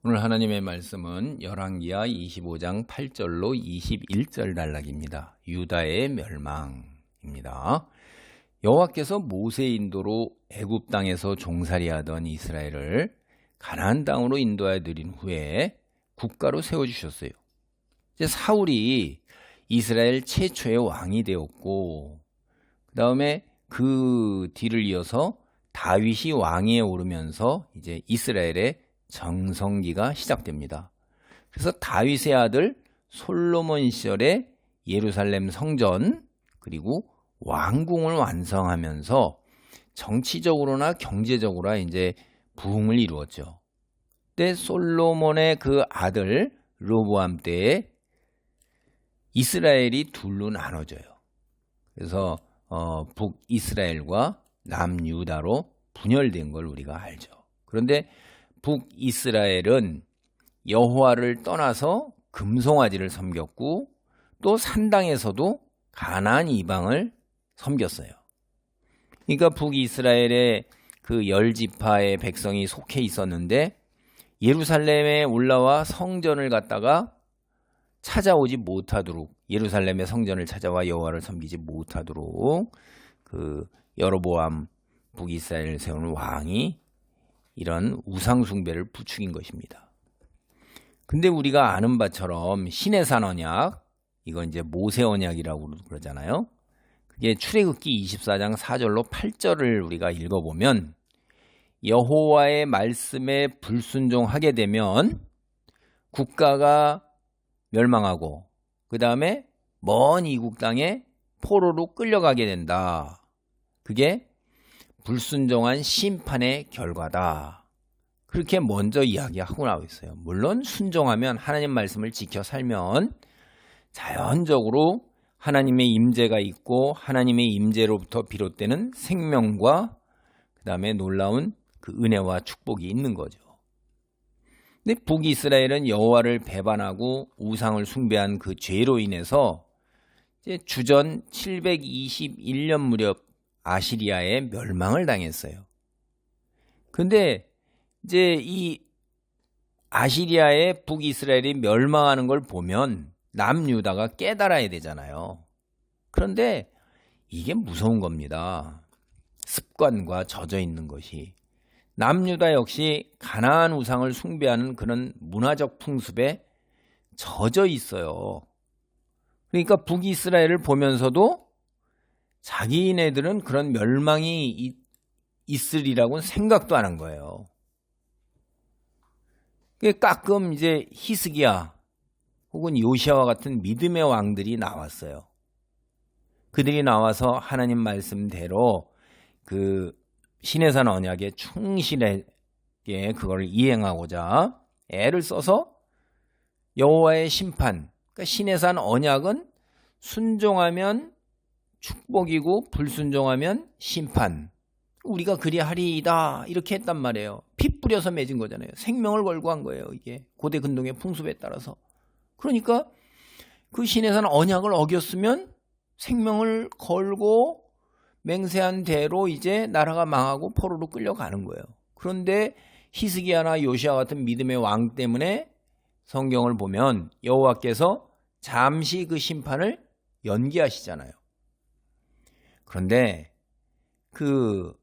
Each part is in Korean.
오늘 하나님의 말씀은 열왕기하 25장 8절로 21절 단락입니다. 유다의 멸망입니다. 여호와께서 모세 인도로 애굽 땅에서 종살이하던 이스라엘을 가나안 땅으로 인도하여 드린 후에 국가로 세워주셨어요. 이제 사울이 이스라엘 최초의 왕이 되었고, 그 다음에 그 뒤를 이어서 다윗이 왕위에 오르면서 이제 이스라엘의 정성기가 시작됩니다. 그래서 다윗의 아들 솔로몬 시절에 예루살렘 성전 그리고 왕궁을 완성하면서 정치적으로나 경제적으로 이제 부흥을 이루었죠. 그때 솔로몬의 그 아들 르호보암 때에 이스라엘이 둘로 나눠져요. 그래서 북이스라엘과 남유다로 분열된 걸 우리가 알죠. 그런데 북이스라엘은 여호와를 떠나서 금송아지를 섬겼고 또 산당에서도 가나안 이방을 섬겼어요. 그러니까 북이스라엘의 그 열지파의 백성이 속해 있었는데 예루살렘에 올라와 성전을 갖다가 찾아오지 못하도록, 예루살렘의 성전을 찾아와 여호와를 섬기지 못하도록 그 여로보암 북이스라엘을 세우는 왕이 이런 우상 숭배를 부추긴 것입니다. 근데 우리가 아는 바처럼 시내산 언약, 이건 이제 모세 언약이라고 그러잖아요. 그게 출애굽기 24장 4절로 8절을 우리가 읽어보면 여호와의 말씀에 불순종하게 되면 국가가 멸망하고 그 다음에 먼 이국 땅에 포로로 끌려가게 된다. 그게 불순종한 심판의 결과다. 그렇게 먼저 이야기하고 나와 있어요. 물론 순종하면, 하나님 말씀을 지켜 살면 자연적으로 하나님의 임재가 있고 하나님의 임재로부터 비롯되는 생명과 그 다음에 놀라운 그 은혜와 축복이 있는 거죠. 근데 북이스라엘은 여호와를 배반하고 우상을 숭배한 그 죄로 인해서 이제 주전 721년 무렵 아시리아의 멸망을 당했어요. 근데 이제 이 아시리아의 북이스라엘이 멸망하는 걸 보면 남유다가 깨달아야 되잖아요. 그런데 이게 무서운 겁니다. 습관과 젖어 있는 것이. 남유다 역시 가나안 우상을 숭배하는 그런 문화적 풍습에 젖어 있어요. 그러니까 북이스라엘을 보면서도 자기네들은 그런 멸망이 있으리라고는 생각도 안 한 거예요. 가끔 이제 히스기야 혹은 요시아와 같은 믿음의 왕들이 나왔어요. 그들이 나와서 하나님 말씀대로 그 시내산 언약에 충실하게 그걸 이행하고자 애를 써서 여호와의 심판, 그러니까 시내산 언약은 순종하면 축복이고 불순종하면 심판. 우리가 그리하리이다 이렇게 했단 말이에요. 피 뿌려서 맺은 거잖아요. 생명을 걸고 한 거예요. 이게 고대 근동의 풍습에 따라서. 그러니까 그 시내산 언약을 어겼으면 생명을 걸고 맹세한 대로 이제 나라가 망하고 포로로 끌려가는 거예요. 그런데 히스기야나 요시아 같은 믿음의 왕 때문에 성경을 보면 여호와께서 잠시 그 심판을 연기하시잖아요. 그런데 그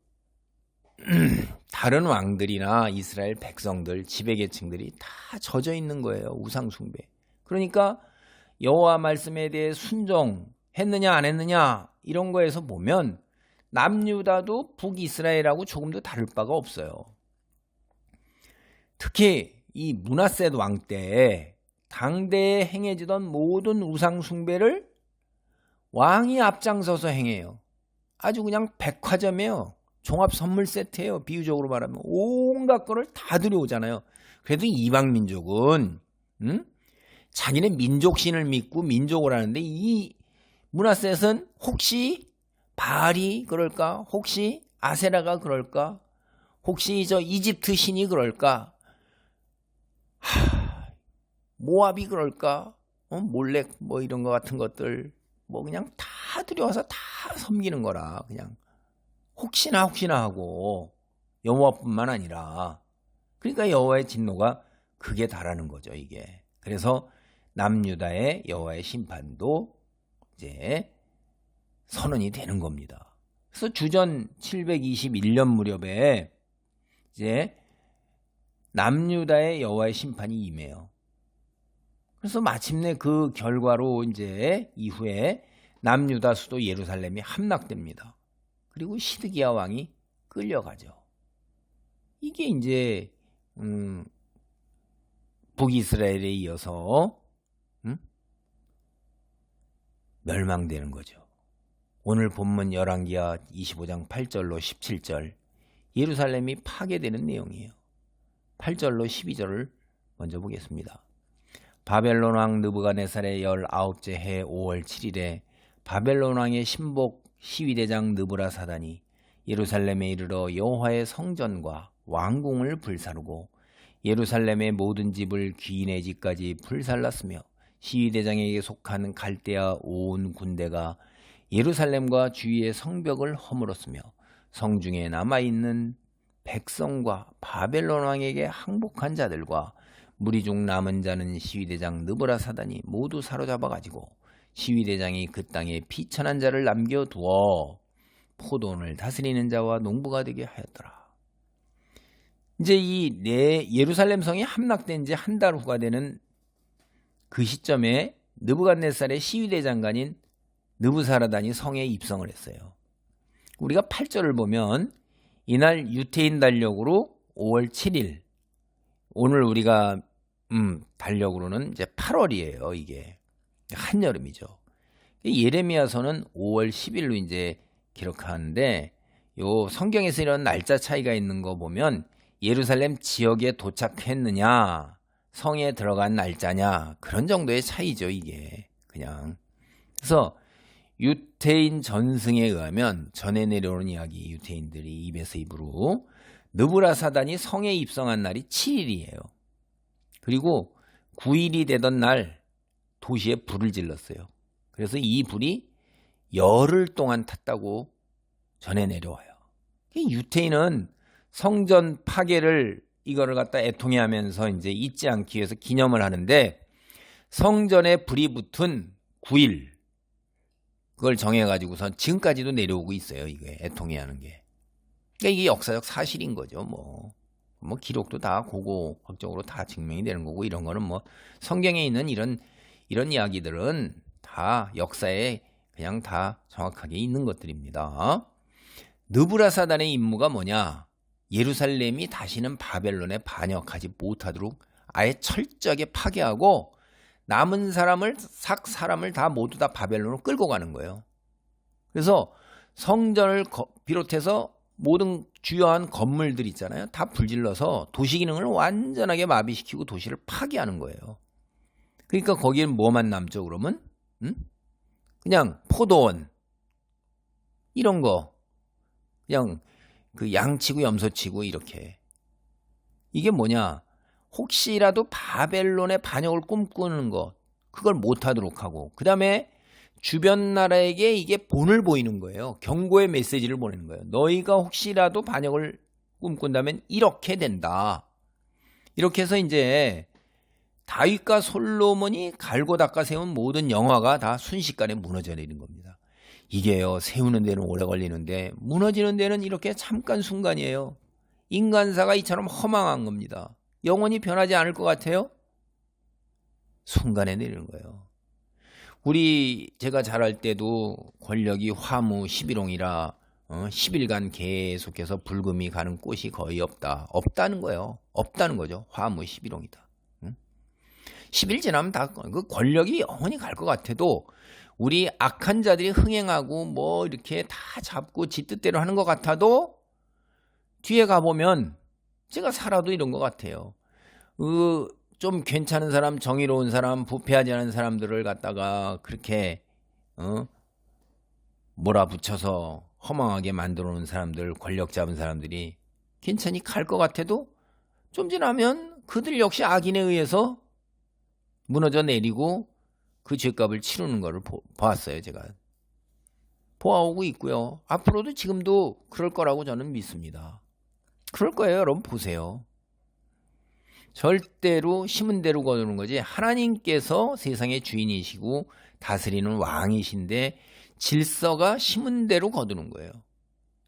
다른 왕들이나 이스라엘 백성들, 지배계층들이 다 젖어 있는 거예요. 우상 숭배. 그러니까 여호와 말씀에 대해 순종했느냐 안 했느냐 이런 거에서 보면 남유다도 북이스라엘하고 조금도 다를 바가 없어요. 특히 이 므낫셋 왕 때 당대에 행해지던 모든 우상 숭배를 왕이 앞장서서 행해요. 아주 그냥 백화점이에요. 종합 선물 세트예요. 비유적으로 말하면 온갖 거를 다 들여오잖아요. 그래도 이방 민족은 자기네 민족신을 믿고 민족을 하는데 이 므낫셋은 혹시 바알이 그럴까? 혹시 아세라가 그럴까? 혹시 저 이집트 신이 그럴까? 모압이 그럴까? 몰렉 뭐 이런 거 같은 것들 뭐 그냥 다 들여와서 다 섬기는 거라 그냥 혹시나 하고 여호와뿐만 아니라 그러니까 여호와의 진노가 그게 다라는 거죠, 이게. 그래서 남유다의 여호와의 심판도 이제 선언이 되는 겁니다. 그래서 주전 721년 무렵에 이제 남유다의 여호와의 심판이 임해요. 그래서 마침내 그 결과로 이제 이후에 남유다 수도 예루살렘이 함락됩니다. 그리고 시드기야 왕이 끌려가죠. 이게 이제 북이스라엘에 이어서 멸망되는 거죠. 오늘 본문 열왕기하 25장 8절로 17절 예루살렘이 파괴되는 내용이에요. 8절로 12절을 먼저 보겠습니다. 바벨론 왕 느부갓네살의 19째 해 5월 7일에 바벨론 왕의 신복 시위대장 느부라사단이 예루살렘에 이르러 여호와의 성전과 왕궁을 불사르고 예루살렘의 모든 집을 귀인의 집까지 불살랐으며 시위대장에게 속한 갈대아 온 군대가 예루살렘과 주위의 성벽을 허물었으며 성중에 남아있는 백성과 바벨론 왕에게 항복한 자들과 무리 중 남은 자는 시위대장 느부라사단이 모두 사로잡아가지고 시위대장이 그 땅에 비천한 자를 남겨두어 포도원을 다스리는 자와 농부가 되게 하였더라. 이제 이 예루살렘 성이 함락된 지 한 달 후가 되는 그 시점에 느부갓네살의 시위대 장관인 느부사라단이 성에 입성을 했어요. 우리가 8절을 보면 이날 유태인 달력으로 5월 7일 오늘 우리가 달력으로는 이제 8월이에요. 이게 한여름이죠. 예레미야서는 5월 10일로 이제 기록하는데 요 성경에서 이런 날짜 차이가 있는 거 보면 예루살렘 지역에 도착했느냐 성에 들어간 날짜냐 그런 정도의 차이죠. 이게 그냥. 그래서 유태인 전승에 의하면 전해 내려오는 이야기 유태인들이 입에서 입으로 느부라사단이 성에 입성한 날이 7일이에요. 그리고 9일이 되던 날 도시에 불을 질렀어요. 그래서 이 불이 열흘 동안 탔다고 전해 내려와요. 유태인은 성전 파괴를 이거를 갖다 애통해하면서 이제 잊지 않기 위해서 기념을 하는데 성전에 불이 붙은 9일 그걸 정해가지고선 지금까지도 내려오고 있어요. 이게 애통해하는 게. 그러니까 이게 역사적 사실인 거죠. 뭐 기록도 다 고고학적으로 다 증명이 되는 거고 이런 거는 뭐 성경에 있는 이런 이야기들은 다 역사에 그냥 다 정확하게 있는 것들입니다. 느부라사단의 임무가 뭐냐? 예루살렘이 다시는 바벨론에 반역하지 못하도록 아예 철저하게 파괴하고 남은 사람을 다 모두 다 바벨론으로 끌고 가는 거예요. 그래서 성전을 비롯해서 모든 주요한 건물들 있잖아요. 다 불질러서 도시 기능을 완전하게 마비시키고 도시를 파괴하는 거예요. 그러니까 거기엔 뭐만 남죠 그러면? 그냥 포도원 이런 거 그냥 그 양치고 염소치고 이렇게. 이게 뭐냐? 혹시라도 바벨론의 반역을 꿈꾸는 것 그걸 못하도록 하고 그 다음에 주변 나라에게 이게 본을 보이는 거예요. 경고의 메시지를 보내는 거예요. 너희가 혹시라도 반역을 꿈꾼다면 이렇게 된다. 이렇게 해서 이제 다윗과 솔로몬이 갈고 닦아 세운 모든 영화가 다 순식간에 무너져 내리는 겁니다. 이게요, 세우는 데는 오래 걸리는데 무너지는 데는 이렇게 잠깐 순간이에요. 인간사가 이처럼 허망한 겁니다. 영원히 변하지 않을 것 같아요? 순간에 내리는 거예요. 제가 자랄 때도 권력이 화무 11홍이라 10일간 계속해서 불금이 가는 곳이 거의 없다는 거예요. 없다는 거죠. 화무 11홍이다. 10일 지나면 다 그 권력이 영원히 갈 것 같아도 우리 악한 자들이 흥행하고 뭐 이렇게 다 잡고 지 뜻대로 하는 것 같아도 뒤에 가보면 제가 살아도 이런 것 같아요. 좀 괜찮은 사람, 정의로운 사람, 부패하지 않은 사람들을 갖다가 그렇게 몰아붙여서 허망하게 만들어 놓은 사람들, 권력 잡은 사람들이 괜찮이 갈 것 같아도 좀 지나면 그들 역시 악인에 의해서 무너져 내리고 그 죄값을 치르는 것을 보았어요. 제가 보아오고 있고요. 앞으로도 지금도 그럴 거라고 저는 믿습니다. 그럴 거예요. 여러분 보세요. 절대로 심은 대로 거두는 거지. 하나님께서 세상의 주인이시고 다스리는 왕이신데 질서가 심은 대로 거두는 거예요.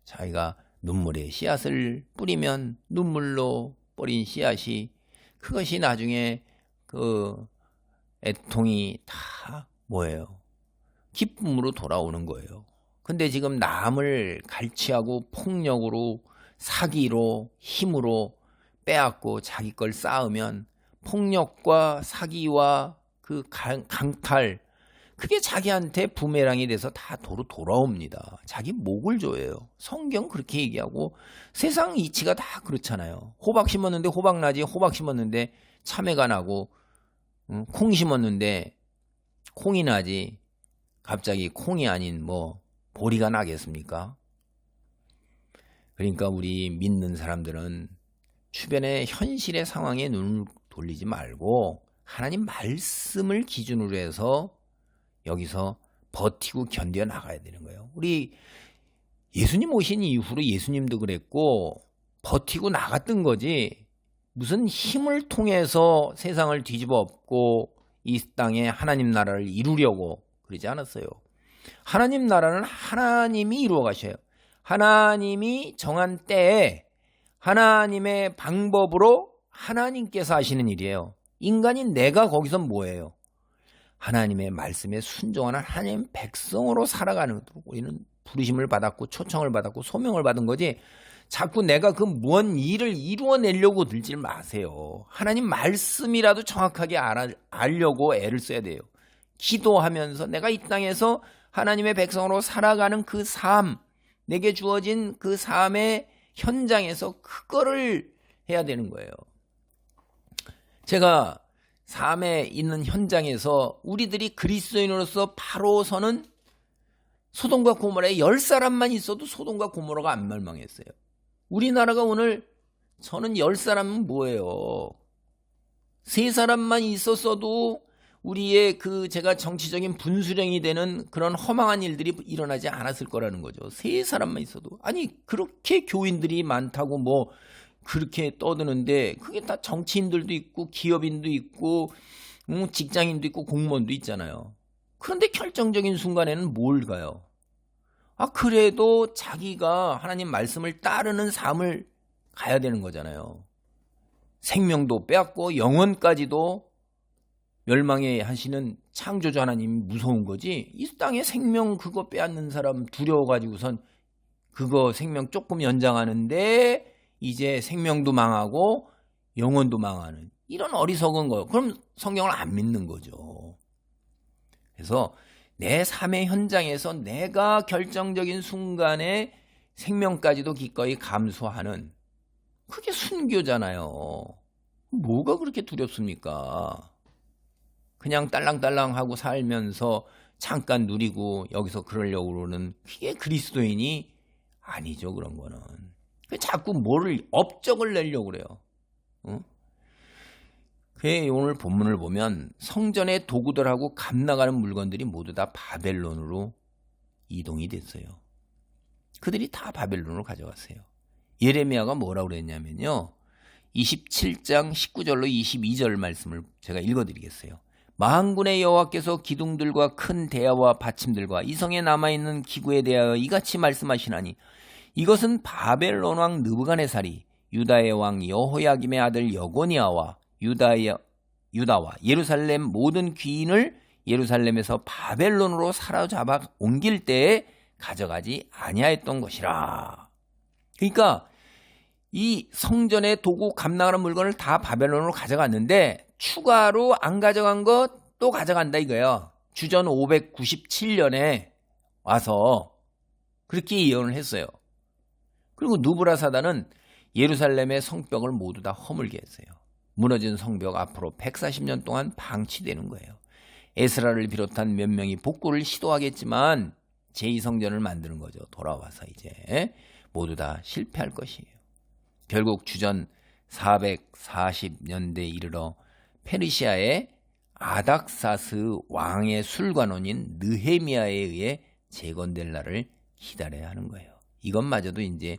자기가 눈물에 씨앗을 뿌리면 눈물로 뿌린 씨앗이 그것이 나중에 그 애통이 다 뭐예요? 기쁨으로 돌아오는 거예요. 근데 지금 남을 갈취하고 폭력으로 사기로 힘으로 빼앗고 자기 걸 쌓으면 폭력과 사기와 그 강탈 그게 자기한테 부메랑이 돼서 다 도로 돌아옵니다. 자기 목을 조여요. 성경 그렇게 얘기하고 세상 이치가 다 그렇잖아요. 호박 심었는데 호박 나지, 호박 심었는데 참외가 나고 콩 심었는데 콩이 나지 갑자기 콩이 아닌 뭐 보리가 나겠습니까? 그러니까 우리 믿는 사람들은 주변의 현실의 상황에 눈을 돌리지 말고 하나님 말씀을 기준으로 해서 여기서 버티고 견뎌 나가야 되는 거예요. 우리 예수님 오신 이후로 예수님도 그랬고 버티고 나갔던 거지 무슨 힘을 통해서 세상을 뒤집어 엎고 이 땅에 하나님 나라를 이루려고 그러지 않았어요. 하나님 나라는 하나님이 이루어 가셔요. 하나님이 정한 때에 하나님의 방법으로 하나님께서 하시는 일이에요. 인간인 내가 거기서 뭐예요? 하나님의 말씀에 순종하는 하나님 백성으로 살아가는 우리는 부르심을 받았고 초청을 받았고 소명을 받은 거지 자꾸 내가 그 뭔 일을 이루어내려고 들지 마세요. 하나님 말씀이라도 정확하게 알려고 애를 써야 돼요. 기도하면서 내가 이 땅에서 하나님의 백성으로 살아가는 그 삶, 내게 주어진 그 삶의 현장에서 그거를 해야 되는 거예요. 제가 삶에 있는 현장에서 우리들이 그리스도인으로서 바로 서는 소돔과 고모라에 10사람만 있어도 소돔과 고모라가 안 멸망했어요. 우리나라가 오늘 저는 10사람은 뭐예요? 3사람만 있었어도 우리의 그 제가 정치적인 분수령이 되는 그런 허망한 일들이 일어나지 않았을 거라는 거죠. 3사람만 있어도. 아니 그렇게 교인들이 많다고 뭐 그렇게 떠드는데 그게 다 정치인들도 있고 기업인도 있고 직장인도 있고 공무원도 있잖아요. 그런데 결정적인 순간에는 뭘 가요? 그래도 자기가 하나님 말씀을 따르는 삶을 가야 되는 거잖아요. 생명도 빼앗고 영혼까지도 멸망해 하시는 창조주 하나님이 무서운 거지. 이 땅에 생명 그거 빼앗는 사람 두려워가지고선 그거 생명 조금 연장하는데 이제 생명도 망하고 영혼도 망하는 이런 어리석은 거. 그럼 성경을 안 믿는 거죠. 그래서 내 삶의 현장에서 내가 결정적인 순간에 생명까지도 기꺼이 감수하는 그게 순교잖아요. 뭐가 그렇게 두렵습니까? 그냥 딸랑딸랑하고 살면서 잠깐 누리고 여기서 그러려고 그러는 그게 그리스도인이 아니죠. 그런 거는. 자꾸 뭐를 업적을 내려고 그래요. 오늘 본문을 보면 성전의 도구들하고 값나가는 물건들이 모두 다 바벨론으로 이동이 됐어요. 그들이 다 바벨론으로 가져갔어요. 예레미야가 뭐라고 그랬냐면요. 27장 19절로 22절 말씀을 제가 읽어드리겠어요. 만군의 여호와께서 기둥들과 큰 대야와 받침들과 이 성에 남아있는 기구에 대하여 이같이 말씀하시나니 이것은 바벨론 왕 느부갓네살이 유다의 왕 여호야김의 아들 여고니아와 유다와 예루살렘 모든 귀인을 예루살렘에서 바벨론으로 사로잡아 옮길 때에 가져가지 아니하였던 것이라. 그러니까 이 성전의 도구 값나가는 물건을 다 바벨론으로 가져갔는데 추가로 안 가져간 것 또 가져간다 이거예요. 주전 597년에 와서 그렇게 예언을 했어요. 그리고 누브라사단은 예루살렘의 성벽을 모두 다 허물게 했어요. 무너진 성벽 앞으로 140년 동안 방치되는 거예요. 에스라를 비롯한 몇 명이 복구를 시도하겠지만 제2성전을 만드는 거죠. 돌아와서 이제 모두 다 실패할 것이에요. 결국 주전 440년대에 이르러 페르시아의 아닥사스 왕의 술관원인 느헤미야에 의해 재건될 날을 기다려야 하는 거예요. 이것마저도 이제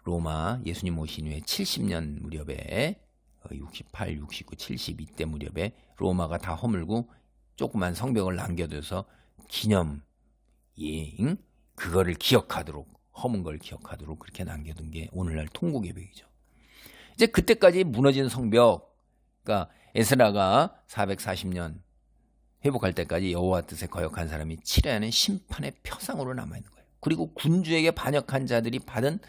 로마 예수님 오신 후에 70년 무렵에 68, 69, 70 이때 무렵에 로마가 다 허물고 조그만 성벽을 남겨둬서 기념, 응? 그거를 기억하도록, 허문 걸 기억하도록 그렇게 남겨둔 게 오늘날 통곡예배이죠. 이제 그때까지 무너진 성벽, 그러니까 에스라가 440년 회복할 때까지 여호와 뜻에 거역한 사람이 칠해하는 심판의 표상으로 남아있는 거예요. 그리고 군주에게 반역한 자들이 받은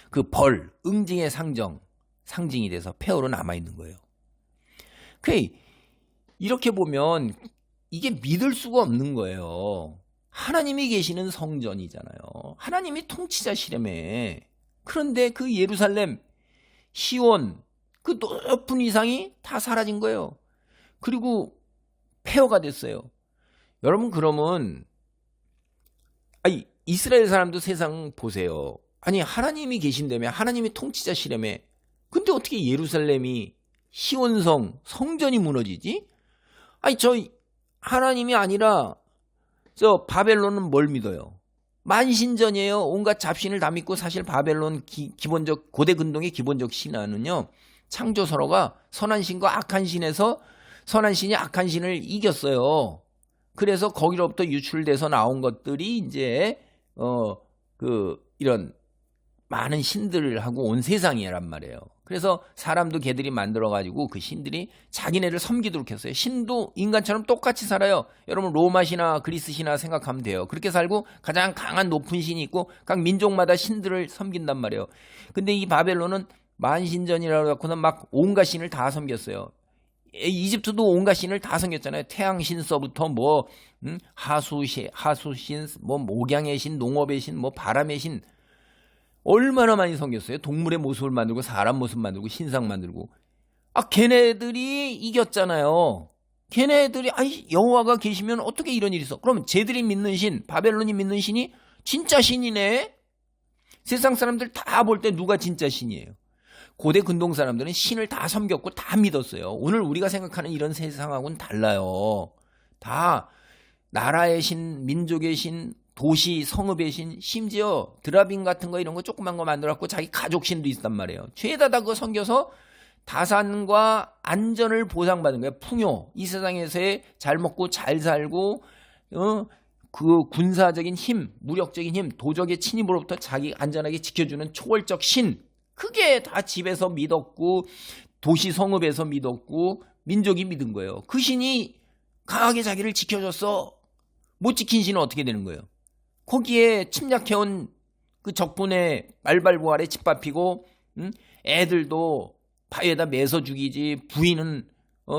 그 벌, 응징의 상징이 돼서 폐허로 남아있는 거예요. 이렇게 보면 이게 믿을 수가 없는 거예요. 하나님이 계시는 성전이잖아요. 하나님이 통치자시라며. 그런데 그 예루살렘, 시온, 그 높은 위상이 다 사라진 거예요. 그리고 폐허가 됐어요. 여러분 그러면 이스라엘 사람도 세상 보세요. 아니 하나님이 계신다며, 하나님이 통치자시라며. 근데 어떻게 예루살렘이, 시온성, 성전이 무너지지? 저 하나님이 아니라 저 바벨론은 뭘 믿어요? 만신전이에요. 온갖 잡신을 다 믿고. 사실 바벨론 기본적 고대 근동의 기본적 신화는요, 창조설화가 선한 신과 악한 신에서 선한 신이 악한 신을 이겼어요. 그래서 거기로부터 유출돼서 나온 것들이 이제 이런 많은 신들하고 온 세상이란 말이에요. 그래서 사람도 걔들이 만들어가지고 그 신들이 자기네를 섬기도록 했어요. 신도 인간처럼 똑같이 살아요. 여러분 로마 신화, 그리스 신화 생각하면 돼요. 그렇게 살고 가장 강한 높은 신이 있고 각 민족마다 신들을 섬긴단 말이에요. 근데 이 바벨론은 만신전이라고 해갖고는 막 온갖 신을 다 섬겼어요. 이집트도 온갖 신을 다 섬겼잖아요. 태양신서부터 하수신, 목양의 신, 농업의 신, 바람의 신, 얼마나 많이 섬겼어요. 동물의 모습을 만들고 사람 모습 만들고 신상 만들고. 걔네들이 이겼잖아요. 걔네들이 여호와가 계시면 어떻게 이런 일이 있어? 그럼 쟤들이 믿는 신, 바벨론이 믿는 신이 진짜 신이네. 세상 사람들 다 볼 때 누가 진짜 신이에요? 고대 근동 사람들은 신을 다 섬겼고 다 믿었어요. 오늘 우리가 생각하는 이런 세상하고는 달라요. 다 나라의 신, 민족의 신, 도시, 성읍의 신, 심지어 드라빈 같은 거 이런 거 조그만 거 만들어갖고 자기 가족 신도 있단 말이에요. 죄다 그거 섬겨서 다산과 안전을 보상받는 거예요. 풍요, 이 세상에서의 잘 먹고 잘 살고 그 군사적인 힘, 무력적인 힘, 도적의 침입으로부터 자기 안전하게 지켜주는 초월적 신, 그게 다 집에서 믿었고 도시 성읍에서 믿었고 민족이 믿은 거예요. 그 신이 강하게 자기를 지켜줬어. 못 지킨 신은 어떻게 되는 거예요? 거기에 침략해온 그 적군의 말발부활에 짓밟히고, 애들도 바위에다 매서 죽이지, 부인은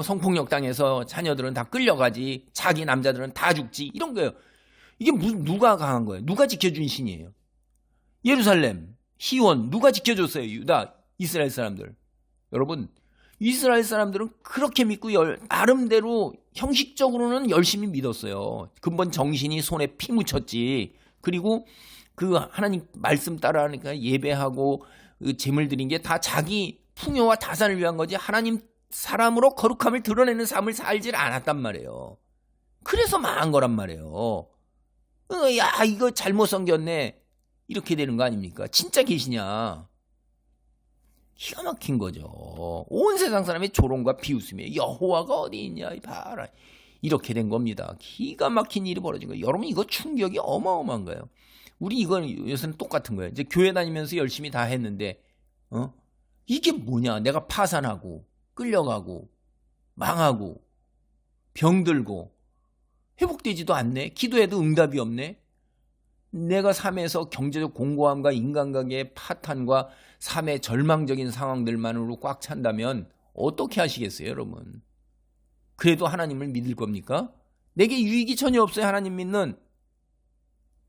성폭력 당해서 자녀들은 다 끌려가지, 자기 남자들은 다 죽지, 이런 거예요. 이게 누가 강한 거예요? 누가 지켜준 신이에요? 예루살렘, 시온, 누가 지켜줬어요? 유다, 이스라엘 사람들. 여러분, 이스라엘 사람들은 그렇게 믿고 나름대로 형식적으로는 열심히 믿었어요. 근본 정신이 손에 피 묻혔지. 그리고 그 하나님 말씀 따라하니까 예배하고 제물 드린 게 다 자기 풍요와 다산을 위한 거지, 하나님 사람으로 거룩함을 드러내는 삶을 살질 않았단 말이에요. 그래서 망한 거란 말이에요. 야, 이거 잘못 섬겼네. 이렇게 되는 거 아닙니까? 진짜 계시냐? 기가 막힌 거죠. 온 세상 사람이 조롱과 비웃음이에요. 여호와가 어디 있냐, 봐라. 이렇게 된 겁니다. 기가 막힌 일이 벌어진 거예요. 여러분, 이거 충격이 어마어마한 거예요. 우리 이건 요새는 똑같은 거예요. 이제 교회 다니면서 열심히 다 했는데, 이게 뭐냐? 내가 파산하고, 끌려가고, 망하고, 병들고, 회복되지도 않네? 기도해도 응답이 없네? 내가 삶에서 경제적 공고함과 인간관계의 파탄과 삶의 절망적인 상황들만으로 꽉 찬다면 어떻게 하시겠어요, 여러분? 그래도 하나님을 믿을 겁니까? 내게 유익이 전혀 없어요, 하나님 믿는.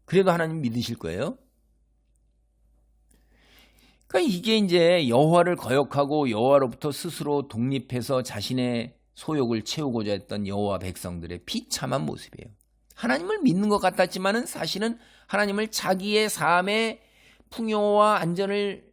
그래도 하나님 믿으실 거예요? 그러니까 이게 이제 여호와를 거역하고 여호와로부터 스스로 독립해서 자신의 소욕을 채우고자 했던 여호와 백성들의 비참한 모습이에요. 하나님을 믿는 것 같았지만은 사실은 하나님을 자기의 삶의 풍요와 안전을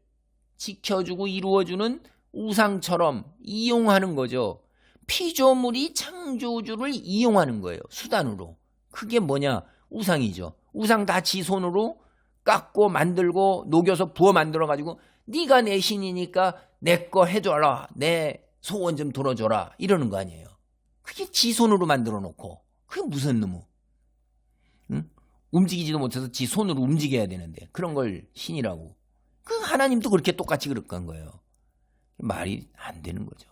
지켜주고 이루어주는 우상처럼 이용하는 거죠. 피조물이 창조주를 이용하는 거예요. 수단으로. 그게 뭐냐? 우상이죠. 우상 다 지 손으로 깎고 만들고 녹여서 부어 만들어가지고 네가 내 신이니까 내 거 해줘라. 내 소원 좀 들어줘라 이러는 거 아니에요. 그게 지 손으로 만들어 놓고 그게 무슨 놈의 응? 움직이지도 못해서 지 손으로 움직여야 되는데 그런 걸 신이라고. 그 하나님도 그렇게 똑같이 그럴 거예요. 말이 안 되는 거죠.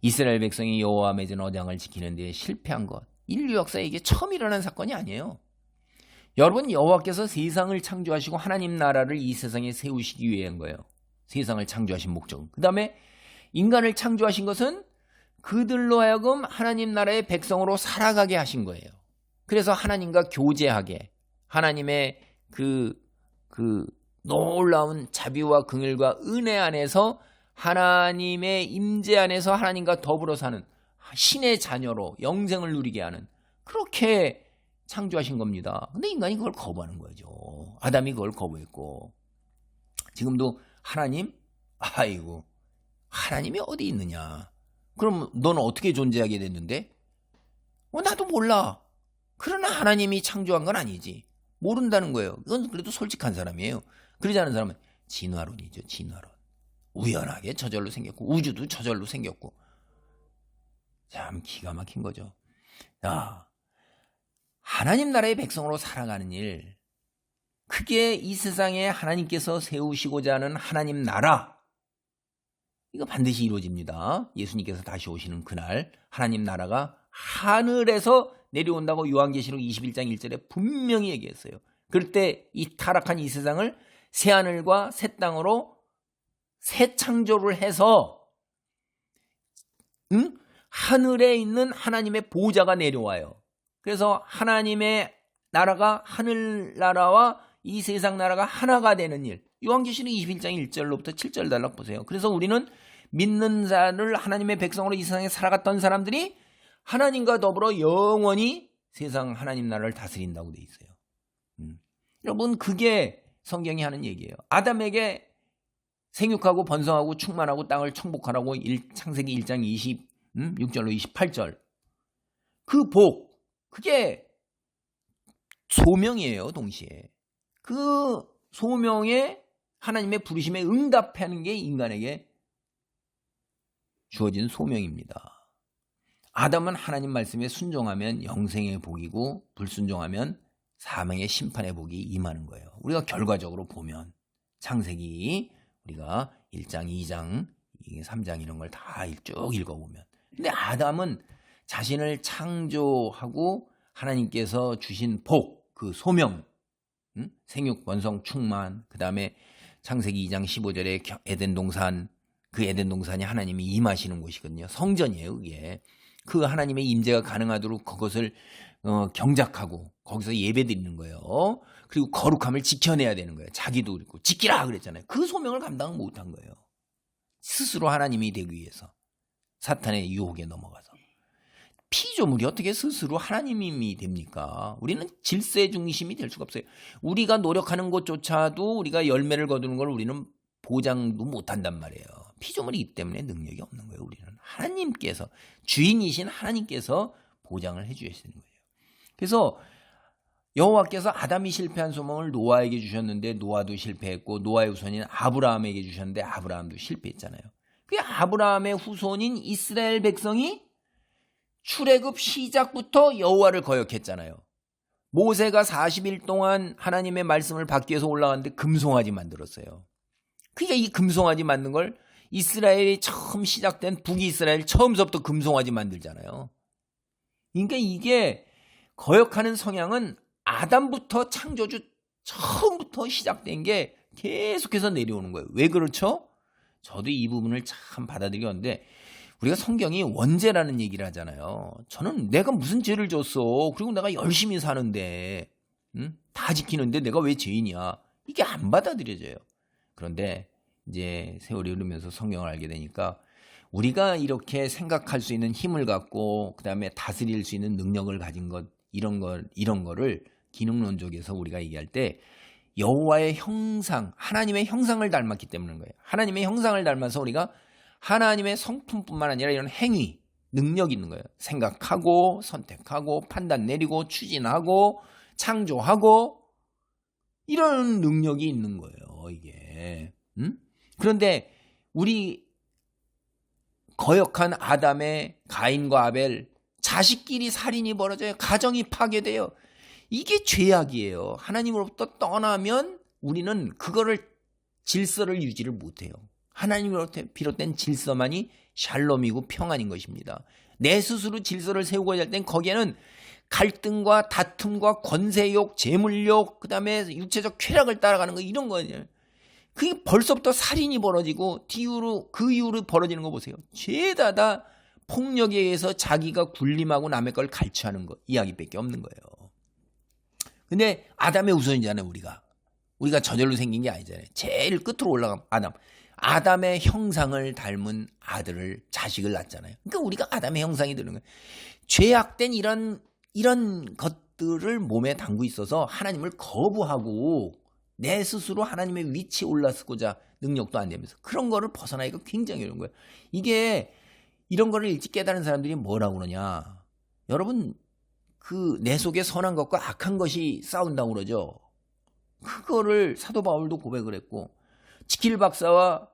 이스라엘 백성이 여호와 맺은 언약을 지키는 데 실패한 것, 인류 역사에 이게 처음 일어난 사건이 아니에요. 여러분, 여호와께서 세상을 창조하시고 하나님 나라를 이 세상에 세우시기 위한 거예요. 세상을 창조하신 목적은. 그 다음에 인간을 창조하신 것은 그들로 하여금 하나님 나라의 백성으로 살아가게 하신 거예요. 그래서 하나님과 교제하게, 하나님의 그 놀라운 자비와 긍휼과 은혜 안에서 하나님의 임재 안에서 하나님과 더불어 사는 신의 자녀로 영생을 누리게 하는, 그렇게 창조하신 겁니다. 근데 인간이 그걸 거부하는 거죠. 아담이 그걸 거부했고, 지금도 하나님? 아이고, 하나님이 어디 있느냐? 그럼 너는 어떻게 존재하게 됐는데? 나도 몰라. 그러나 하나님이 창조한 건 아니지. 모른다는 거예요. 이건 그래도 솔직한 사람이에요. 그러지 않은 사람은 진화론이죠. 진화론. 우연하게 저절로 생겼고, 우주도 저절로 생겼고. 참 기가 막힌 거죠. 야, 하나님 나라의 백성으로 살아가는 일, 그게 이 세상에 하나님께서 세우시고자 하는 하나님 나라, 이거 반드시 이루어집니다. 예수님께서 다시 오시는 그날 하나님 나라가 하늘에서 내려온다고 요한계시록 21장 1절에 분명히 얘기했어요. 그럴 때 이 타락한 이 세상을 새 하늘과 새 땅으로 새 창조를 해서 하늘에 있는 하나님의 보좌가 내려와요. 그래서 하나님의 나라가 하늘나라와 이 세상 나라가 하나가 되는 일, 요한계시록 21장 1절로부터 7절 달락 보세요. 그래서 우리는 믿는 자를 하나님의 백성으로 이 세상에 살아갔던 사람들이 하나님과 더불어 영원히 세상 하나님 나라를 다스린다고 돼 있어요. 여러분, 그게 성경이 하는 얘기예요. 아담에게 생육하고 번성하고 충만하고 땅을 청복하라고 창세기 1장 26절로 28절. 그 복, 그게 소명이에요, 동시에. 그 소명에 하나님의 부르심에 응답하는 게 인간에게 주어진 소명입니다. 아담은 하나님 말씀에 순종하면 영생의 복이고, 불순종하면 사망의 심판의 복이 임하는 거예요. 우리가 결과적으로 보면 창세기 우리가 1장, 2장, 3장 이런 걸 다 쭉 읽어보면, 근데 아담은 자신을 창조하고 하나님께서 주신 복, 그 소명, 생육, 번성, 충만, 그 다음에 창세기 2장 15절에 에덴 동산, 그 에덴 동산이 하나님이 임하시는 곳이거든요. 성전이에요, 그게. 그 하나님의 임재가 가능하도록 그것을 경작하고 거기서 예배드리는 거예요. 그리고 거룩함을 지켜내야 되는 거예요. 자기도 그렇고 지키라 그랬잖아요. 그 소명을 감당 못한 거예요. 스스로 하나님이 되기 위해서 사탄의 유혹에 넘어가서. 피조물이 어떻게 스스로 하나님이 됩니까? 우리는 질서의 중심이 될 수가 없어요. 우리가 노력하는 것조차도 우리가 열매를 거두는 걸 우리는 보장도 못한단 말이에요. 피조물이기 때문에 능력이 없는 거예요. 우리는 하나님께서, 주인이신 하나님께서 보장을 해주시는 거예요. 그래서 여호와께서 아담이 실패한 소망을 노아에게 주셨는데 노아도 실패했고, 노아의 후손인 아브라함에게 주셨는데 아브라함도 실패했잖아요. 그 아브라함의 후손인 이스라엘 백성이 출애굽 시작부터 여호와를 거역했잖아요. 모세가 40일 동안 하나님의 말씀을 받기 위해서 올라갔는데 금송아지 만들었어요. 그게 이 금송아지 만든 걸 이스라엘이 처음 시작된 북이스라엘 처음부터 금송아지 만들잖아요. 그러니까 이게 거역하는 성향은 아담부터 창조주 처음부터 시작된 게 계속해서 내려오는 거예요. 왜 그렇죠? 저도 이 부분을 참 받아들였는데, 우리가 성경이 원죄라는 얘기를 하잖아요. 저는 내가 무슨 죄를 졌어? 그리고 내가 열심히 사는데, 다 지키는데 내가 왜 죄인이야? 이게 안 받아들여져요. 그런데 이제 세월이 흐르면서 성경을 알게 되니까 우리가 이렇게 생각할 수 있는 힘을 갖고, 그 다음에 다스릴 수 있는 능력을 가진 것, 이런 거를 기능론적에서 우리가 얘기할 때 여호와의 형상, 하나님의 형상을 닮았기 때문인 거예요. 하나님의 형상을 닮아서 우리가 하나님의 성품뿐만 아니라 이런 행위, 능력이 있는 거예요. 생각하고, 선택하고, 판단 내리고, 추진하고, 창조하고, 이런 능력이 있는 거예요, 이게. 그런데 우리 거역한 아담의 가인과 아벨, 자식끼리 살인이 벌어져요. 가정이 파괴돼요. 이게 죄악이에요. 하나님으로부터 떠나면 우리는 그거를 질서를 유지를 못해요. 하나님으로부터 비롯된 질서만이 샬롬이고 평안인 것입니다. 내 스스로 질서를 세우고자 할 땐 거기에는 갈등과 다툼과 권세욕, 재물욕, 그 다음에 육체적 쾌락을 따라가는 거 이런 거예요. 그게 벌써부터 살인이 벌어지고 그 이후로 벌어지는 거 보세요. 죄다 다 폭력에 의해서 자기가 굴림하고 남의 걸 갈취하는 거 이야기밖에 없는 거예요. 근데 아담의 우선이잖아요. 우리가 저절로 생긴 게 아니잖아요. 제일 끝으로 올라간 아담의 형상을 닮은 자식을 낳잖아요. 그러니까 우리가 아담의 형상이 되는 거예요. 죄악된 이런 것들을 몸에 담고 있어서 하나님을 거부하고 내 스스로 하나님의 위치에 올라서고자 능력도 안 되면서 그런 거를 벗어나기가 굉장히 어려운 거예요. 이게 이런 거를 일찍 깨달은 사람들이 뭐라고 그러냐. 여러분 내 속에 선한 것과 악한 것이 싸운다고 그러죠. 그거를 사도 바울도 고백을 했고 지킬 박사와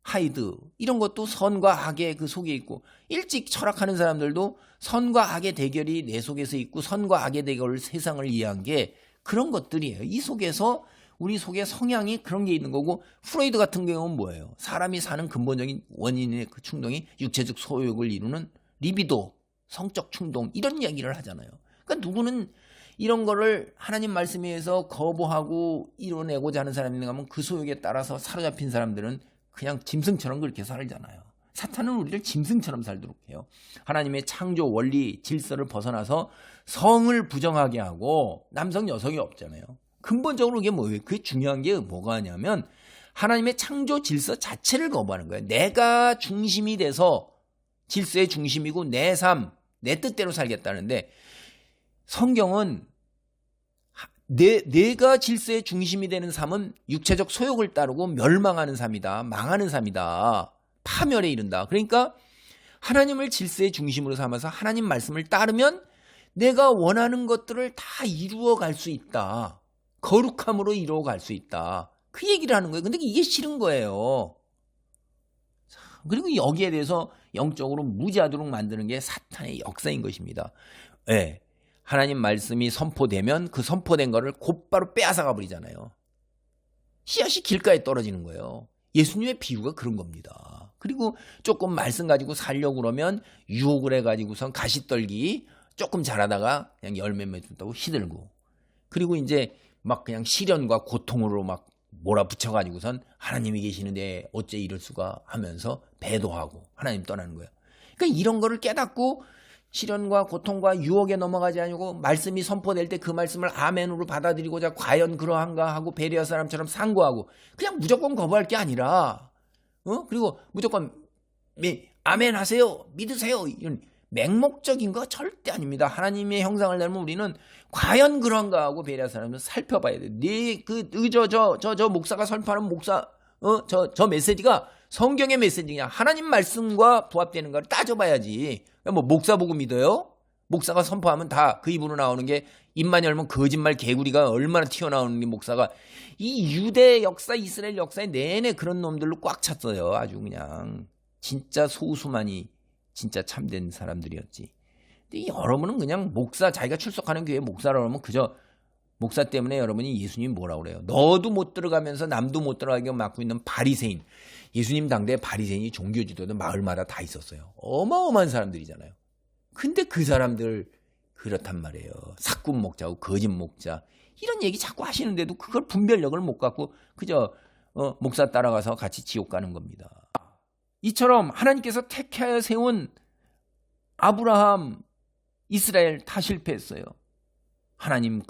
하이드 이런 것도 선과 악의 그 속에 있고 일찍 철학하는 사람들도 선과 악의 대결이 내 속에서 있고 선과 악의 대결을 세상을 이해한 게 그런 것들이에요. 이 속에서 우리 속에 성향이 그런 게 있는 거고 프로이드 같은 경우는 뭐예요? 사람이 사는 근본적인 원인의 그 충동이 육체적 소욕을 이루는 리비도, 성적 충동 이런 이야기를 하잖아요. 그러니까 누구는 이런 거를 하나님 말씀에 의해서 거부하고 이뤄내고자 하는 사람이 있는가 하면 그 소욕에 따라서 사로잡힌 사람들은 그냥 짐승처럼 그렇게 살잖아요. 사탄은 우리를 짐승처럼 살도록 해요. 하나님의 창조 원리 질서를 벗어나서 성을 부정하게 하고 남성 여성이 없잖아요. 근본적으로 이게 뭐예요? 그게 중요한 게 뭐가 하냐면 하나님의 창조 질서 자체를 거부하는 거예요. 내가 중심이 돼서 질서의 중심이고 내 삶, 내 뜻대로 살겠다는데 성경은 내가 질서의 중심이 되는 삶은 육체적 소욕을 따르고 멸망하는 삶이다. 망하는 삶이다. 파멸에 이른다. 그러니까 하나님을 질서의 중심으로 삼아서 하나님 말씀을 따르면 내가 원하는 것들을 다 이루어갈 수 있다. 거룩함으로 이루어갈 수 있다. 그 얘기를 하는 거예요. 근데 이게 싫은 거예요. 그리고 여기에 대해서 영적으로 무지하도록 만드는 게 사탄의 역사인 것입니다. 네. 하나님 말씀이 선포되면 그 선포된 거를 곧바로 빼앗아가 버리잖아요. 씨앗이 길가에 떨어지는 거예요. 예수님의 비유가 그런 겁니다. 그리고 조금 말씀 가지고 살려고 그러면 유혹을 해가지고선 가시떨기 조금 자라다가 그냥 열매 맺었다고 시들고 그리고 이제 막 그냥 시련과 고통으로 막 몰아붙여가지고선 하나님이 계시는데 어째 이럴 수가 하면서 배도하고 하나님 떠나는 거예요. 그러니까 이런 거를 깨닫고 시련과 고통과 유혹에 넘어가지 않고 말씀이 선포될 때 그 말씀을 아멘으로 받아들이고자 과연 그러한가 하고 베레아 사람처럼 상고하고 그냥 무조건 거부할 게 아니라 그리고 무조건 아멘 하세요 믿으세요 이런 맹목적인 거 절대 아닙니다. 하나님의 형상을 닮은 우리는 과연 그런가 하고 베레아 사람은 살펴봐야 돼. 저 목사가 설파하는 저 메시지가 성경의 메시지냐 하나님 말씀과 부합되는 걸 따져봐야지. 뭐 목사 보고 믿어요? 목사가 선포하면 다 그 입으로 나오는 게 입만 열면 거짓말 개구리가 얼마나 튀어나오는 게 목사가 이 유대 역사 이스라엘 역사에 내내 그런 놈들로 꽉 찼어요. 아주 그냥 진짜 소수만이 진짜 참된 사람들이었지. 근데 여러분은 그냥 목사 자기가 출석하는 교회 목사라고 하면 그저 목사 때문에 여러분이 예수님 뭐라고 그래요? 너도 못 들어가면서 남도 못 들어가게 막고 있는 바리새인. 예수님 당대에 바리새인이 종교 지도도 마을마다 다 있었어요. 어마어마한 사람들이잖아요. 근데 그 사람들 그렇단 말이에요. 사꾼 목자고 거짓 목자 이런 얘기 자꾸 하시는데도 그걸 분별력을 못 갖고 그저 목사 따라가서 같이 지옥 가는 겁니다. 이처럼 하나님께서 택하여 세운 아브라함, 이스라엘 다 실패했어요. 하나님은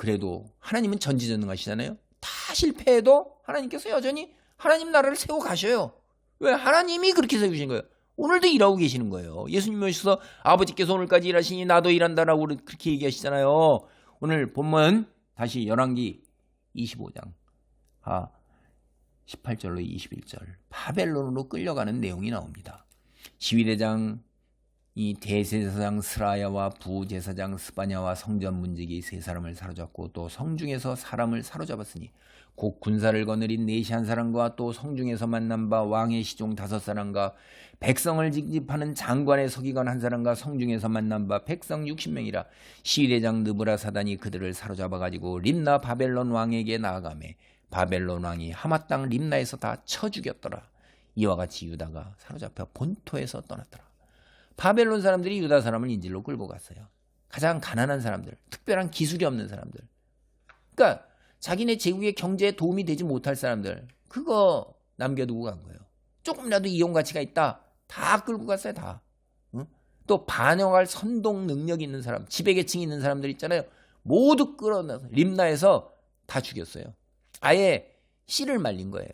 전지전능하시잖아요. 다 실패해도 하나님께서 여전히 하나님 나라를 세워 가셔요. 왜? 하나님이 그렇게 세우신 거예요. 오늘도 일하고 계시는 거예요. 예수님 오셔서 아버지께서 오늘까지 일하시니 나도 일한다라고 그렇게 얘기하시잖아요. 오늘 본문 다시 열왕기 25장 18절로 21절 바벨론으로 끌려가는 내용이 나옵니다. 지휘대장이 이 대제사장 스라야와 부제사장 스바냐와 성전 문지기 세 사람을 사로잡고 또 성중에서 사람을 사로잡았으니 곧 군사를 거느린 내시 한 사람과 또 성중에서 만난 바 왕의 시종 5사람과 백성을 징집하는 장관의 서기관 한 사람과 성중에서 만난 바 백성 60명이라 시대장 느부라사단이 그들을 사로잡아 가지고 림나 바벨론 왕에게 나아가매 바벨론 왕이 하마 땅 림나에서 다 쳐 죽였더라. 이와 같이 유다가 사로잡혀 본토에서 떠났더라. 바벨론 사람들이 유다 사람을 인질로 끌고 갔어요. 가장 가난한 사람들, 특별한 기술이 없는 사람들. 그러니까 자기네 제국의 경제에 도움이 되지 못할 사람들, 그거 남겨두고 간 거예요. 조금이라도 이용 가치가 있다. 다 끌고 갔어요, 다. 응? 또 반영할 선동 능력이 있는 사람, 지배계층이 있는 사람들 있잖아요. 모두 끌어내서 림나에서 다 죽였어요. 아예 씨를 말린 거예요.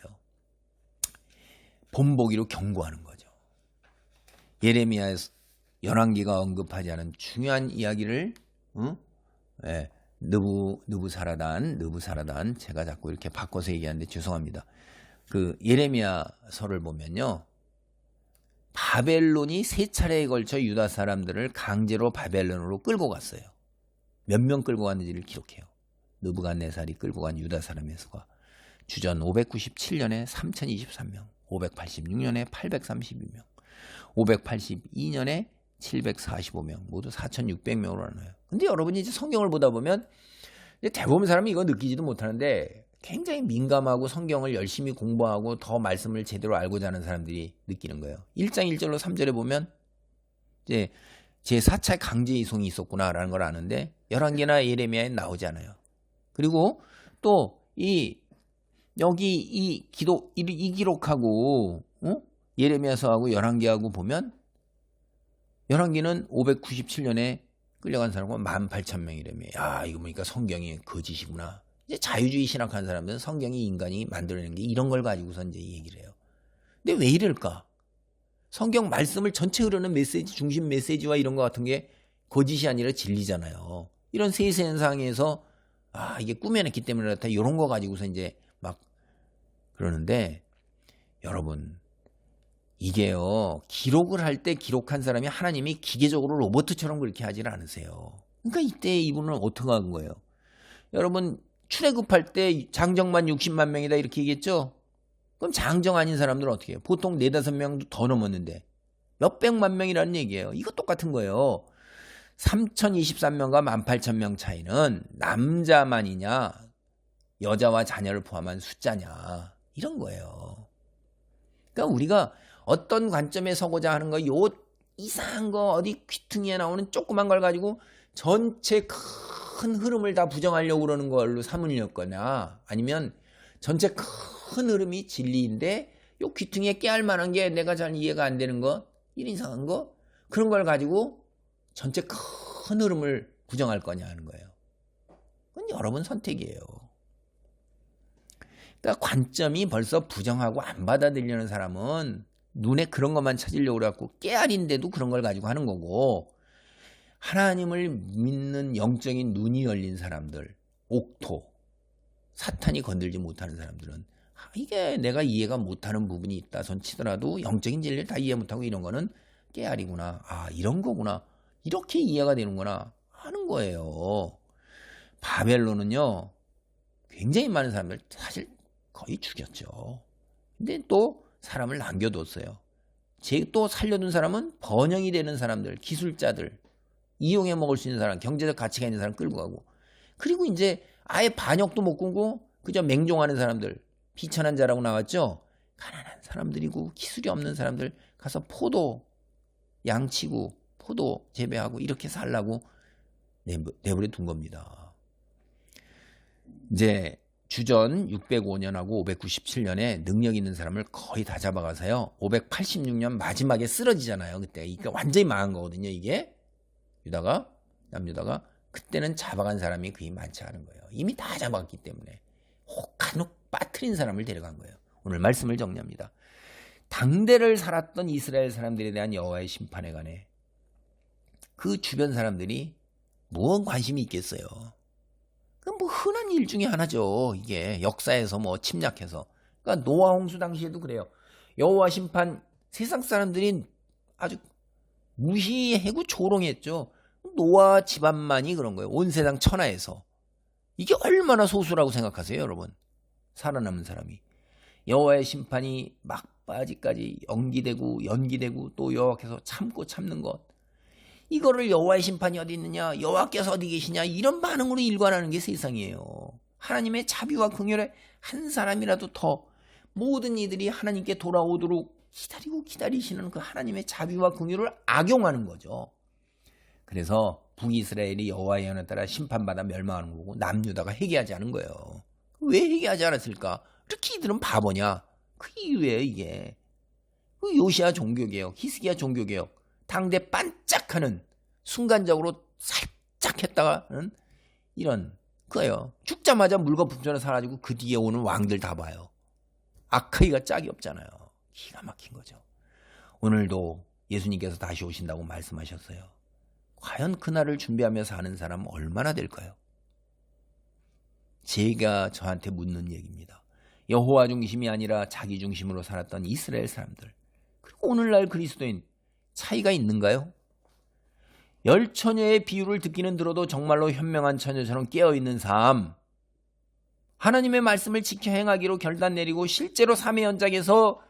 본보기로 경고하는 거죠. 예레미야에서 열왕기가 언급하지 않은 중요한 이야기를 느부사라단 제가 자꾸 이렇게 바꿔서 얘기하는데 죄송합니다. 그 예레미야서를 보면요. 바벨론이 3차례에 걸쳐 유다 사람들을 강제로 바벨론으로 끌고 갔어요. 몇 명 끌고 갔는지를 기록해요. 느부갓네살이 끌고 간 유다 사람의 수가 주전 597년에 3023명, 586년에 832명, 582년에 745명, 모두 4600명으로 나눠요. 근데 여러분이 이제 성경을 보다 보면 대부분 사람이 이거 느끼지도 못하는데 굉장히 민감하고 성경을 열심히 공부하고 더 말씀을 제대로 알고자 하는 사람들이 느끼는 거예요. 1장 1절로 3절에 보면 이제 제4차 강제 이송이 있었구나라는 걸 아는데 열왕기나 예레미야에 나오지 않아요. 그리고 또 여기 이 기록하고 예레미야서하고 열왕기하고 보면 열왕기는 597년에 끌려간 사람은 18,000명이라며. 야, 이거 보니까 성경이 거짓이구나. 이제 자유주의 신학한 사람들은 성경이 인간이 만들어낸 게 이런 걸 가지고서 이제 얘기를 해요. 근데 왜 이럴까? 성경 말씀을 전체 흐르는 메시지, 중심 메시지와 이런 거 같은 게 거짓이 아니라 진리잖아요. 이런 세세한 상황에서 이게 꾸며냈기 때문에 그렇다. 이런 거 가지고서 이제 막 그러는데 여러분 이게요. 기록을 할 때 기록한 사람이 하나님이 기계적으로 로봇처럼 그렇게 하질 않으세요. 그러니까 이때 이분은 어떻게 한 거예요? 여러분 출애굽할 때 장정만 60만 명이다 이렇게 얘기했죠? 그럼 장정 아닌 사람들은 어떻게 해요? 보통 4-5명도 더 넘었는데 몇백만 명이라는 얘기예요. 이거 똑같은 거예요. 3023명과 18,000명 차이는 남자만이냐 여자와 자녀를 포함한 숫자냐 이런 거예요. 그러니까 우리가 어떤 관점에 서고자 하는 거, 요 이상한 거 어디 귀퉁이에 나오는 조그만 걸 가지고 전체 큰 흐름을 다 부정하려고 그러는 걸로 삼으려거나 아니면 전체 큰 흐름이 진리인데 요 귀퉁이에 깨알 만한 게 내가 잘 이해가 안 되는 거, 일 이상한 거 그런 걸 가지고 전체 큰 흐름을 부정할 거냐 하는 거예요. 그건 여러분 선택이에요. 그러니까 관점이 벌써 부정하고 안 받아들이는 사람은 눈에 그런 것만 찾으려고 그래갖고 깨알인데도 그런 걸 가지고 하는 거고 하나님을 믿는 영적인 눈이 열린 사람들, 옥토, 사탄이 건들지 못하는 사람들은 이게 내가 이해가 못하는 부분이 있다 손 치더라도 영적인 진리를 다 이해 못하고 이런 거는 깨알이구나. 이런 거구나. 이렇게 이해가 되는구나 하는 거예요. 바벨론은요. 굉장히 많은 사람들 사실 거의 죽였죠. 근데 또 사람을 남겨뒀어요. 또 살려둔 사람은 번영이 되는 사람들, 기술자들, 이용해 먹을 수 있는 사람, 경제적 가치가 있는 사람 끌고 가고 그리고 이제 아예 반역도 못 끊고 그저 맹종하는 사람들, 비천한 자라고 나왔죠. 가난한 사람들이고 기술이 없는 사람들 가서 포도 양치고 포도 재배하고 이렇게 살라고 내버려 둔 겁니다. 이제 주전 605년하고 597년에 능력 있는 사람을 거의 다 잡아가서요. 586년 마지막에 쓰러지잖아요. 그때 이게 완전히 망한 거거든요. 이게 남유다가 그때는 잡아간 사람이 거의 많지 않은 거예요. 이미 다 잡았기 때문에 혹한혹 빠뜨린 사람을 데려간 거예요. 오늘 말씀을 정리합니다. 당대를 살았던 이스라엘 사람들에 대한 여호와의 심판에 관해 그 주변 사람들이 무언 관심이 있겠어요. 그건 뭐 흔한 일 중에 하나죠. 이게 역사에서 뭐 침략해서. 그러니까 노아 홍수 당시에도 그래요. 여호와 심판 세상 사람들이 아주 무시하고 조롱했죠. 노아 집안만이 그런 거예요. 온 세상 천하에서. 이게 얼마나 소수라고 생각하세요, 여러분? 살아남은 사람이. 여호와의 심판이 막바지까지 연기되고 또 여호와께서 참고 참는 것. 이거를 여호와의 심판이 어디 있느냐, 여호와께서 어디 계시냐, 이런 반응으로 일관하는 게 세상이에요. 하나님의 자비와 긍휼에 한 사람이라도 더 모든 이들이 하나님께 돌아오도록 기다리시는 그 하나님의 자비와 긍휼을 악용하는 거죠. 그래서 북이스라엘이 여호와의 예언에 따라 심판받아 멸망하는 거고 남유다가 회개하지 않은 거예요. 왜 회개하지 않았을까? 이렇게 이들은 바보냐? 그 이유예요, 이게. 그 요시야 종교개혁, 히스기야 종교개혁, 당대 반짝하는 순간적으로 살짝 했다가는 이런 거예요. 죽자마자 물과 품전에 사라지고 그 뒤에 오는 왕들 다 봐요. 아카이가 짝이 없잖아요. 기가 막힌 거죠. 오늘도 예수님께서 다시 오신다고 말씀하셨어요. 과연 그날을 준비하며 사는 사람 얼마나 될까요? 제가 저한테 묻는 얘기입니다. 여호와 중심이 아니라 자기 중심으로 살았던 이스라엘 사람들, 그리고 오늘날 그리스도인 차이가 있는가요? 열처녀의 비유를 듣기는 들어도 정말로 현명한 처녀처럼 깨어있는 삶, 하나님의 말씀을 지켜 행하기로 결단 내리고 실제로 삶의 연장에서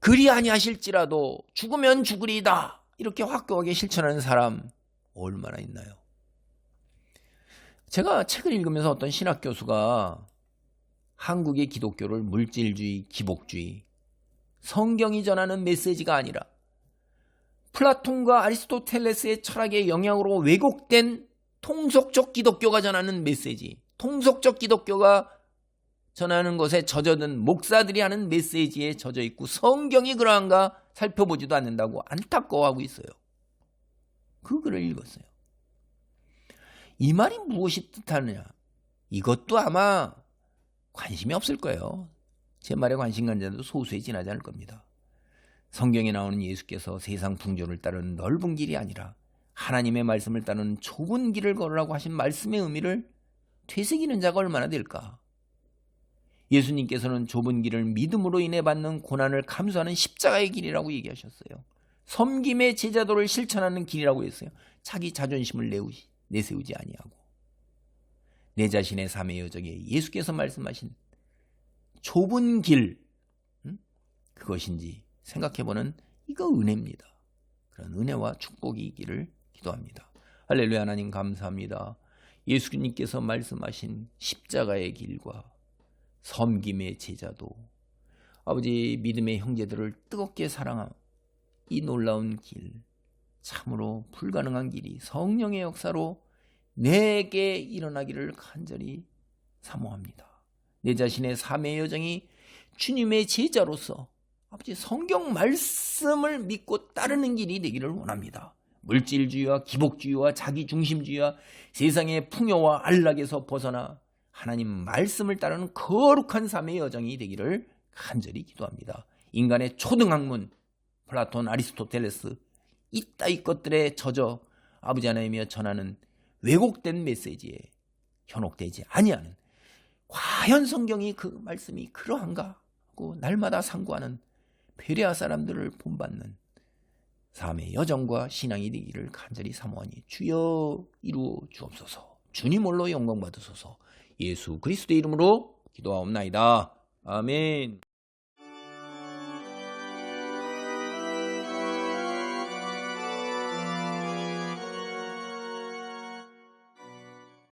그리 아니하실지라도 죽으면 죽으리이다 이렇게 확고하게 실천하는 사람 얼마나 있나요? 제가 책을 읽으면서 어떤 신학 교수가 한국의 기독교를 물질주의, 기복주의, 성경이 전하는 메시지가 아니라 플라톤과 아리스토텔레스의 철학의 영향으로 왜곡된 통속적 기독교가 전하는 메시지, 통속적 기독교가 전하는 것에 젖어든 목사들이 하는 메시지에 젖어 있고 성경이 그러한가 살펴보지도 않는다고 안타까워하고 있어요. 그 글을 읽었어요. 이 말이 무엇이 뜻하느냐? 이것도 아마 관심이 없을 거예요. 제 말에 관심 갖는 자도 소수에 지나지 않을 겁니다. 성경에 나오는 예수께서 세상 풍조를 따르는 넓은 길이 아니라 하나님의 말씀을 따르는 좁은 길을 걸으라고 하신 말씀의 의미를 되새기는 자가 얼마나 될까? 예수님께서는 좁은 길을 믿음으로 인해 받는 고난을 감수하는 십자가의 길이라고 얘기하셨어요. 섬김의 제자도를 실천하는 길이라고 했어요. 자기 자존심을 내세우지 아니하고 내 자신의 삶의 여정에 예수께서 말씀하신 좁은 길, 그것인지 생각해보는 이거 은혜입니다. 그런 은혜와 축복이 있기를 기도합니다. 할렐루야. 하나님 감사합니다. 예수님께서 말씀하신 십자가의 길과 섬김의 제자도, 아버지 믿음의 형제들을 뜨겁게 사랑함, 이 놀라운 길, 참으로 불가능한 길이 성령의 역사로 내게 일어나기를 간절히 사모합니다. 내 자신의 삶의 여정이 주님의 제자로서 아버지 성경 말씀을 믿고 따르는 길이 되기를 원합니다. 물질주의와 기복주의와 자기중심주의와 세상의 풍요와 안락에서 벗어나 하나님 말씀을 따르는 거룩한 삶의 여정이 되기를 간절히 기도합니다. 인간의 초등학문 플라톤, 아리스토텔레스 이따위 것들에 젖어 아버지 하나님이여 전하는 왜곡된 메시지에 현혹되지 아니하는, 과연 성경이 그 말씀이 그러한가 하고 날마다 상고하는 베레아 사람들을 본받는 삶의 여정과 신앙이 되기를 간절히 사모하니 주여 이루어 주옵소서. 주님 홀로 영광 받으소서. 예수 그리스도의 이름으로 기도하옵나이다. 아멘.